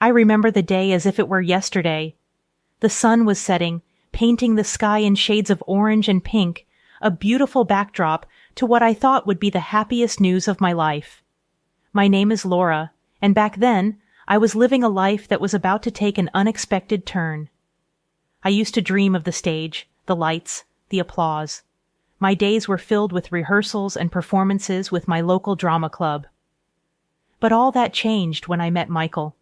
I remember the day as if it were yesterday. The sun was setting, painting the sky in shades of orange and pink, a beautiful backdrop to what I thought would be the happiest news of my life. My name is Laura, and back then I was living a life that was about to take an unexpected turn. I used to dream of the stage, the lights, the applause. My days were filled with rehearsals and performances with my local drama club. But all that changed when I met Michael.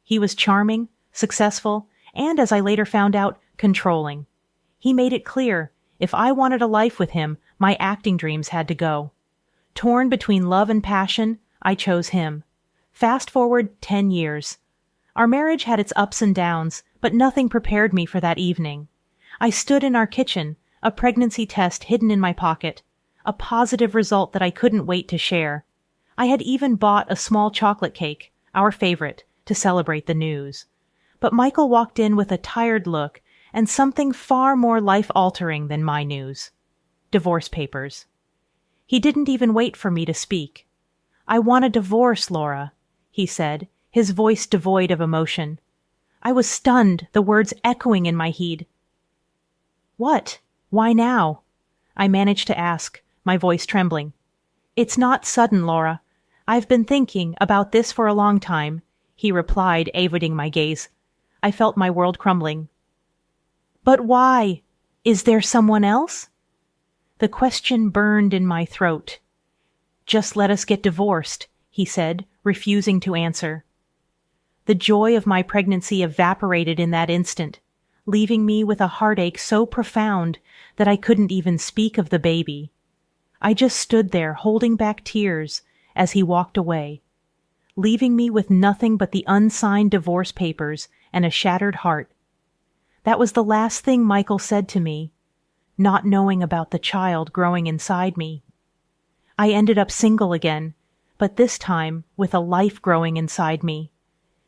He was charming, successful, and, as I later found out, controlling. He made it clear, if I wanted a life with him, my acting dreams had to go. Torn between love and passion, I chose him. Fast forward 10 years. Our marriage had its ups and downs, but nothing prepared me for that evening. I stood in our kitchen, a pregnancy test hidden in my pocket, a positive result that I couldn't wait to share. I had even bought a small chocolate cake, our favorite, to celebrate the news. But Michael walked in with a tired look and something far more life-altering than my news. Divorce papers. He didn't even wait for me to speak. "I want a divorce, Laura," he said, his voice devoid of emotion. I was stunned, the words echoing in my head. "What? Why now?" I managed to ask, my voice trembling. "It's not sudden, Laura. I've been thinking about this for a long time," he replied, evading my gaze. I felt my world crumbling. "But why? Is there someone else?" The question burned in my throat. "Just let us get divorced," he said, refusing to answer. The joy of my pregnancy evaporated in that instant, leaving me with a heartache so profound that I couldn't even speak of the baby. I just stood there holding back tears as he walked away, leaving me with nothing but the unsigned divorce papers and a shattered heart. That was the last thing Michael said to me, not knowing about the child growing inside me. I ended up single again, but this time with a life growing inside me.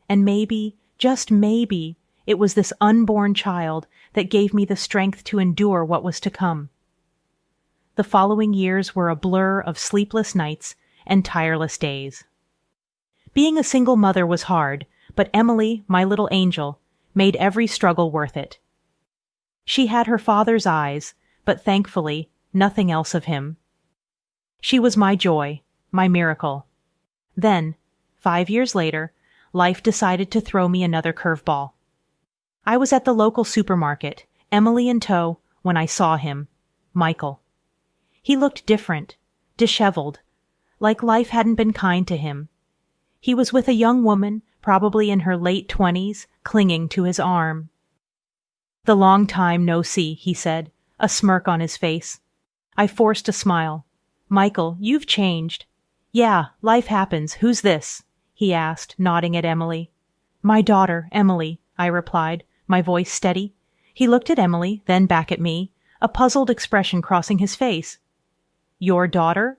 And maybe, just maybe, it was this unborn child that gave me the strength to endure what was to come. The following years were a blur of sleepless nights and tireless days. Being a single mother was hard, but Emily, my little angel, made every struggle worth it. She had her father's eyes, but thankfully, nothing else of him. She was my joy, my miracle. Then, 5 years later, life decided to throw me another curveball. I was at the local supermarket, Emily in tow, when I saw him, Michael. He looked different, disheveled, like life hadn't been kind to him. He was with a young woman, probably in her late 20s, clinging to his arm. "The long time no see," he said, a smirk on his face. I forced a smile. "Michael, you've changed." "Yeah, life happens. Who's this?" he asked, nodding at Emily. "My daughter, Emily," I replied, my voice steady. He looked at Emily, then back at me, a puzzled expression crossing his face. "Your daughter?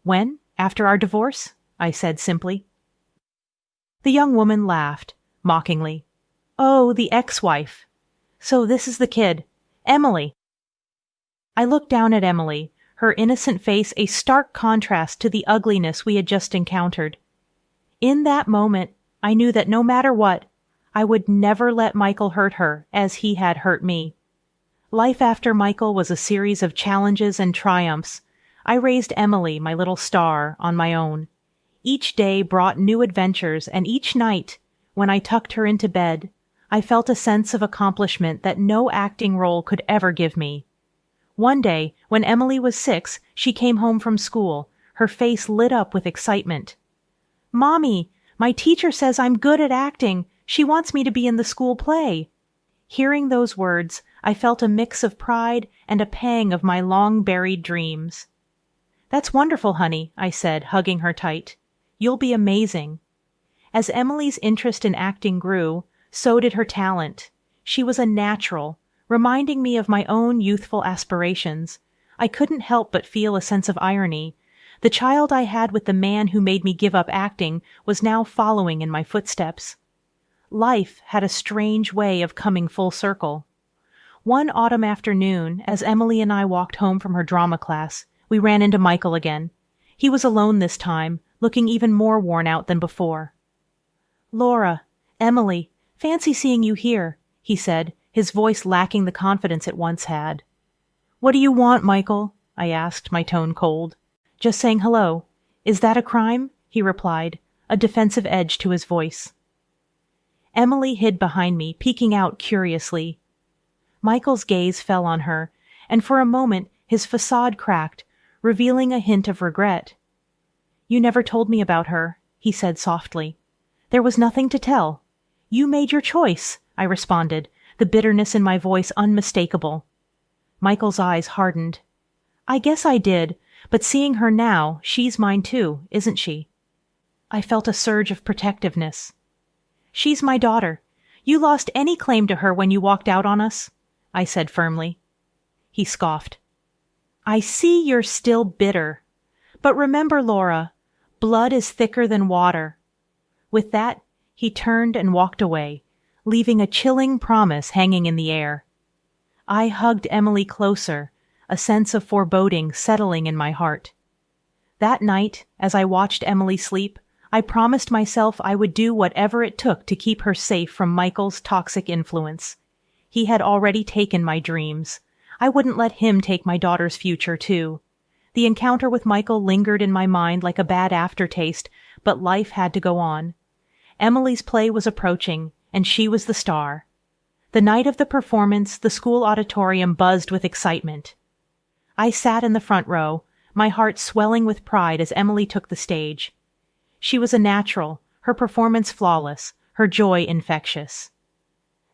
When? After our divorce?" I said simply. The young woman laughed, mockingly. "Oh, the ex-wife. So this is the kid, Emily." I looked down at Emily, her innocent face a stark contrast to the ugliness we had just encountered. In that moment, I knew that no matter what, I would never let Michael hurt her as he had hurt me. Life after Michael was a series of challenges and triumphs. I raised Emily, my little star, on my own. Each day brought new adventures, and each night, when I tucked her into bed, I felt a sense of accomplishment that no acting role could ever give me. One day, when Emily was 6, she came home from school, her face lit up with excitement. "Mommy, my teacher says I'm good at acting. She wants me to be in the school play." Hearing those words, I felt a mix of pride and a pang of my long-buried dreams. "That's wonderful, honey," I said, hugging her tight. "You'll be amazing." As Emily's interest in acting grew, so did her talent. She was a natural, reminding me of my own youthful aspirations. I couldn't help but feel a sense of irony. The child I had with the man who made me give up acting was now following in my footsteps. Life had a strange way of coming full circle. One autumn afternoon, as Emily and I walked home from her drama class, we ran into Michael again. He was alone this time, looking even more worn out than before. "Laura, Emily, fancy seeing you here, he said, his voice lacking the confidence it once had. What do you want, Michael? I asked, my tone cold. Just saying hello. Is that a crime? He replied, a defensive edge to his voice. Emily hid behind me, peeking out curiously. Michael's gaze fell on her, and for a moment his facade cracked, revealing a hint of regret. You never told me about her, he said softly. There was nothing to tell. You made your choice, I responded, the bitterness in my voice unmistakable. Michael's eyes hardened. I guess I did, but seeing her now, she's mine too, isn't she? I felt a surge of protectiveness. She's my daughter. You lost any claim to her when you walked out on us, I said firmly. He scoffed. I see you're still bitter. But remember, Laura, blood is thicker than water. With that, he turned and walked away, leaving a chilling promise hanging in the air. I hugged Emily closer, a sense of foreboding settling in my heart. That night, as I watched Emily sleep, I promised myself I would do whatever it took to keep her safe from Michael's toxic influence. He had already taken my dreams. I wouldn't let him take my daughter's future, too. The encounter with Michael lingered in my mind like a bad aftertaste, but life had to go on. Emily's play was approaching, and she was the star. The night of the performance, the school auditorium buzzed with excitement. I sat in the front row, my heart swelling with pride as Emily took the stage. She was a natural, her performance flawless, her joy infectious.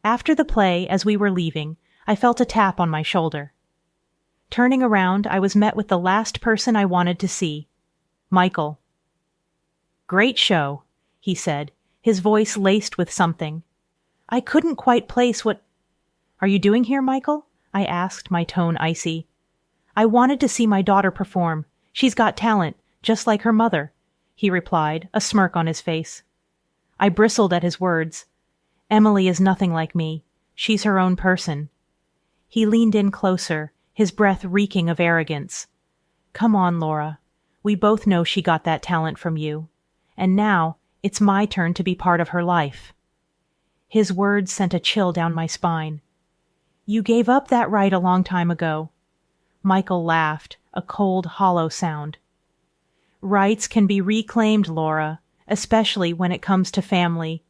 After the play, as we were leaving, I felt a tap on my shoulder. Turning around, I was met with the last person I wanted to see, Michael. Great show, he said, his voice laced with something. I couldn't quite place what... Are you doing here, Michael? I asked, my tone icy. I wanted to see my daughter perform. She's got talent, just like her mother, he replied, a smirk on his face. I bristled at his words. Emily is nothing like me. She's her own person. He leaned in closer, his breath reeking of arrogance. Come on, Laura. We both know she got that talent from you. And now, it's my turn to be part of her life. His words sent a chill down my spine. You gave up that right a long time ago. Michael laughed, a cold, hollow sound. Rights can be reclaimed, Laura, especially when it comes to family.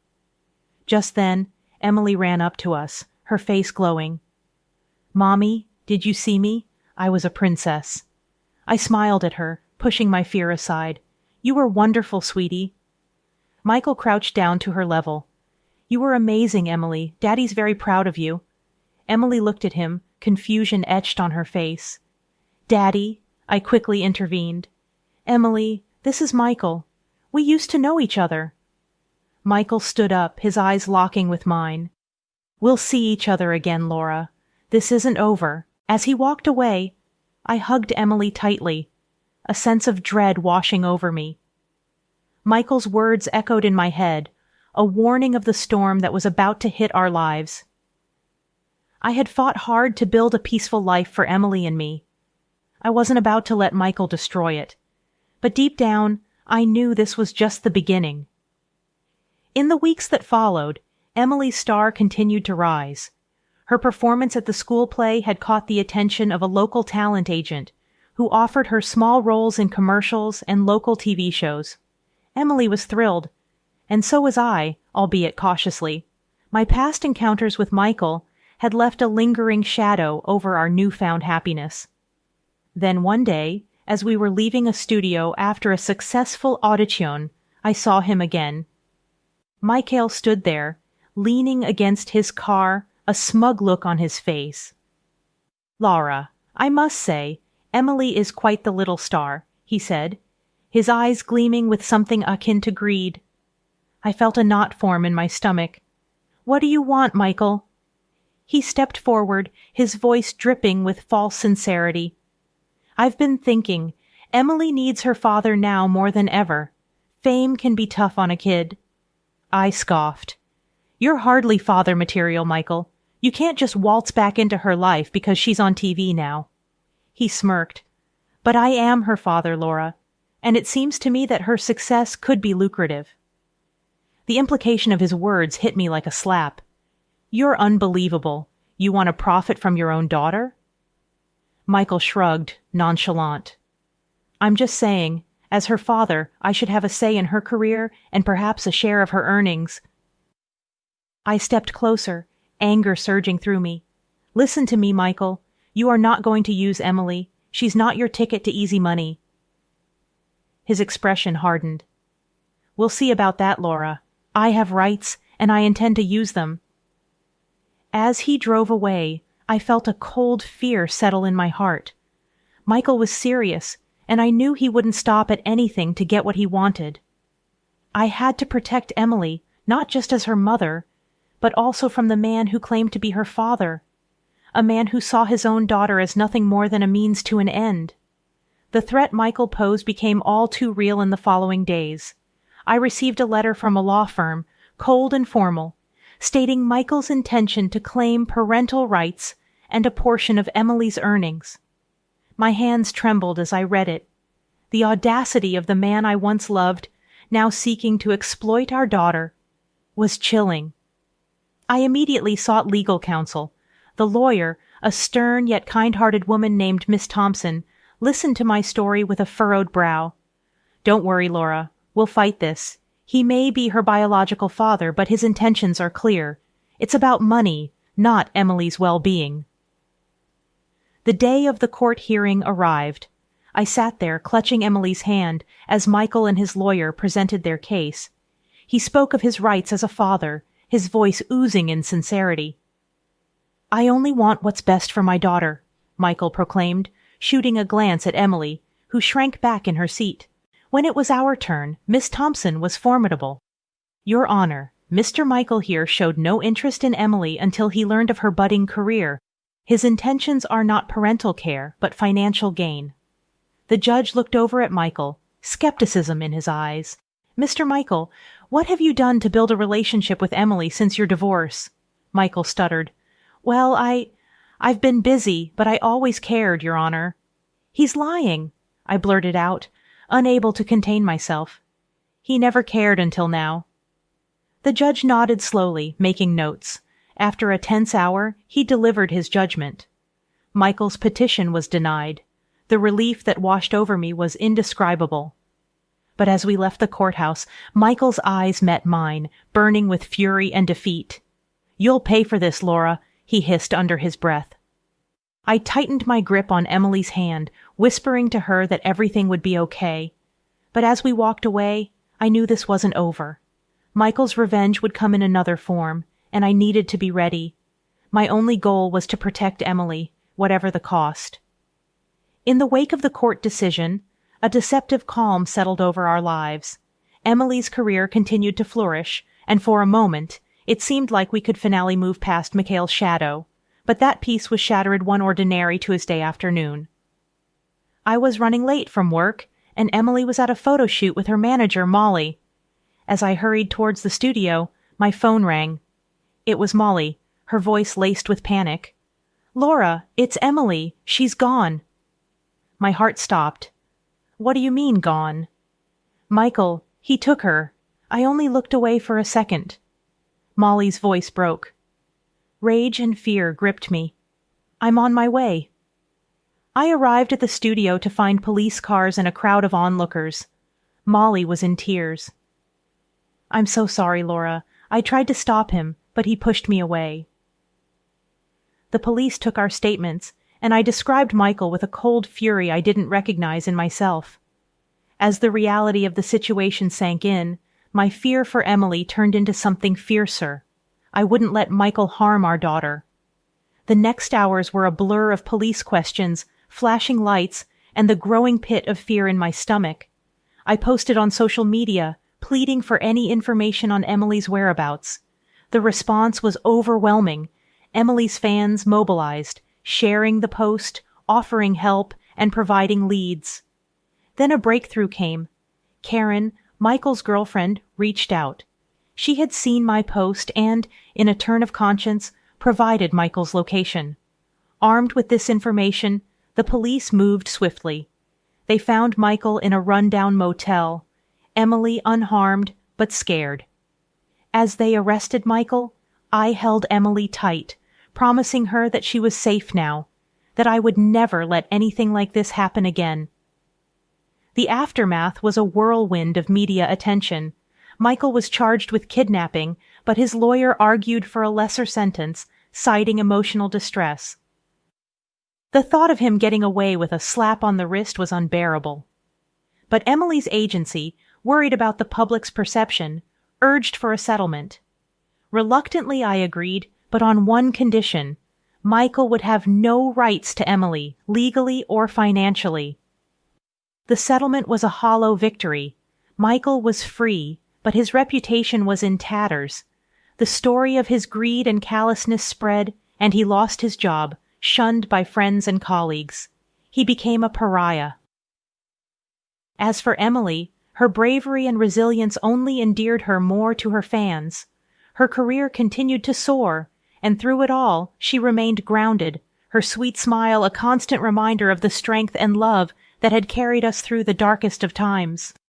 Just then, Emily ran up to us, her face glowing. Mommy, did you see me? I was a princess. I smiled at her, pushing my fear aside. You were wonderful, sweetie. Michael crouched down to her level. You were amazing, Emily. Daddy's very proud of you. Emily looked at him, confusion etched on her face. Daddy, I quickly intervened. Emily, this is Michael. We used to know each other. Michael stood up, his eyes locking with mine. We'll see each other again, Laura. This isn't over. As he walked away, I hugged Emily tightly, a sense of dread washing over me. Michael's words echoed in my head, a warning of the storm that was about to hit our lives. I had fought hard to build a peaceful life for Emily and me. I wasn't about to let Michael destroy it. But deep down, I knew this was just the beginning. In the weeks that followed, Emily's star continued to rise. Her performance at the school play had caught the attention of a local talent agent, who offered her small roles in commercials and local TV shows. Emily was thrilled, and so was I, albeit cautiously. My past encounters with Michael had left a lingering shadow over our newfound happiness. Then one day, as we were leaving a studio after a successful audition, I saw him again. Michael stood there, leaning against his car, a smug look on his face. Laura, I must say, Emily is quite the little star, he said, his eyes gleaming with something akin to greed. I felt a knot form in my stomach. What do you want, Michael? He stepped forward, his voice dripping with false sincerity. I've been thinking, Emily needs her father now more than ever. Fame can be tough on a kid. I scoffed. You're hardly father material, Michael. You can't just waltz back into her life because she's on TV now. He smirked. But I am her father, Laura, and it seems to me that her success could be lucrative. The implication of his words hit me like a slap. "You're unbelievable. You want to profit from your own daughter?" Michael shrugged, nonchalant. "I'm just saying, as her father, I should have a say in her career and perhaps a share of her earnings." I stepped closer, anger surging through me. "Listen to me, Michael. You are not going to use Emily. She's not your ticket to easy money." His expression hardened. "We'll see about that, Laura. I have rights, and I intend to use them." As he drove away, I felt a cold fear settle in my heart. Michael was serious, and I knew he wouldn't stop at anything to get what he wanted. I had to protect Emily, not just as her mother, but also from the man who claimed to be her father, a man who saw his own daughter as nothing more than a means to an end. The threat Michael posed became all too real in the following days. I received a letter from a law firm, cold and formal, stating Michael's intention to claim parental rights and a portion of Emily's earnings. My hands trembled as I read it. The audacity of the man I once loved, now seeking to exploit our daughter, was chilling. I immediately sought legal counsel. The lawyer, a stern yet kind-hearted woman named Miss Thompson, listened to my story with a furrowed brow. "Don't worry, Laura. We'll fight this. He may be her biological father, but his intentions are clear. It's about money, not Emily's well-being." The day of the court hearing arrived. I sat there clutching Emily's hand as Michael and his lawyer presented their case. He spoke of his rights as a father, his voice oozing in sincerity. "I only want what's best for my daughter," Michael proclaimed, shooting a glance at Emily, who shrank back in her seat. When it was our turn, Miss Thompson was formidable. "Your Honor, Mr. Michael here showed no interest in Emily until he learned of her budding career. His intentions are not parental care, but financial gain." The judge looked over at Michael, skepticism in his eyes. "Mr. Michael, what have you done to build a relationship with Emily since your divorce?" Michael stuttered. "Well, I've been busy, but I always cared, Your Honor." "He's lying," I blurted out, unable to contain myself. "He never cared until now." The judge nodded slowly, making notes. After a tense hour, he delivered his judgment. Michael's petition was denied. The relief that washed over me was indescribable. But as we left the courthouse, Michael's eyes met mine, burning with fury and defeat. "You'll pay for this, Laura," he hissed under his breath. I tightened my grip on Emily's hand, whispering to her that everything would be okay. But as we walked away, I knew this wasn't over. Michael's revenge would come in another form, and I needed to be ready. My only goal was to protect Emily, whatever the cost. In the wake of the court decision, a deceptive calm settled over our lives. Emily's career continued to flourish, and for a moment, it seemed like we could finally move past Mikhail's shadow, but that peace was shattered one ordinary Tuesday afternoon. I was running late from work, and Emily was at a photo shoot with her manager, Molly. As I hurried towards the studio, my phone rang. It was Molly, her voice laced with panic. "Laura, it's Emily. She's gone." My heart stopped. "What do you mean, gone?" "Michael, he took her. I only looked away for a second." Molly's voice broke. Rage and fear gripped me. "I'm on my way." I arrived at the studio to find police cars and a crowd of onlookers. Molly was in tears. "I'm so sorry, Laura. I tried to stop him, but he pushed me away." The police took our statements, and I described Michael with a cold fury I didn't recognize in myself. As the reality of the situation sank in, my fear for Emily turned into something fiercer. I wouldn't let Michael harm our daughter. The next hours were a blur of police questions, flashing lights, and the growing pit of fear in my stomach. I posted on social media, pleading for any information on Emily's whereabouts. The response was overwhelming. Emily's fans mobilized, sharing the post, offering help, and providing leads. Then a breakthrough came. Karen, Michael's girlfriend, reached out. She had seen my post and, in a turn of conscience, provided Michael's location. Armed with this information, the police moved swiftly. They found Michael in a rundown motel, Emily unharmed but scared. As they arrested Michael, I held Emily tight, promising her that she was safe now, that I would never let anything like this happen again. The aftermath was a whirlwind of media attention. Michael was charged with kidnapping, but his lawyer argued for a lesser sentence, citing emotional distress. The thought of him getting away with a slap on the wrist was unbearable. But Emily's agency, worried about the public's perception, urged for a settlement. Reluctantly I agreed, but on one condition: Michael would have no rights to Emily, legally or financially. The settlement was a hollow victory. Michael was free, but his reputation was in tatters. The story of his greed and callousness spread, and he lost his job, shunned by friends and colleagues. He became a pariah. As for Emily, her bravery and resilience only endeared her more to her fans. Her career continued to soar, and through it all, she remained grounded, her sweet smile a constant reminder of the strength and love that had carried us through the darkest of times.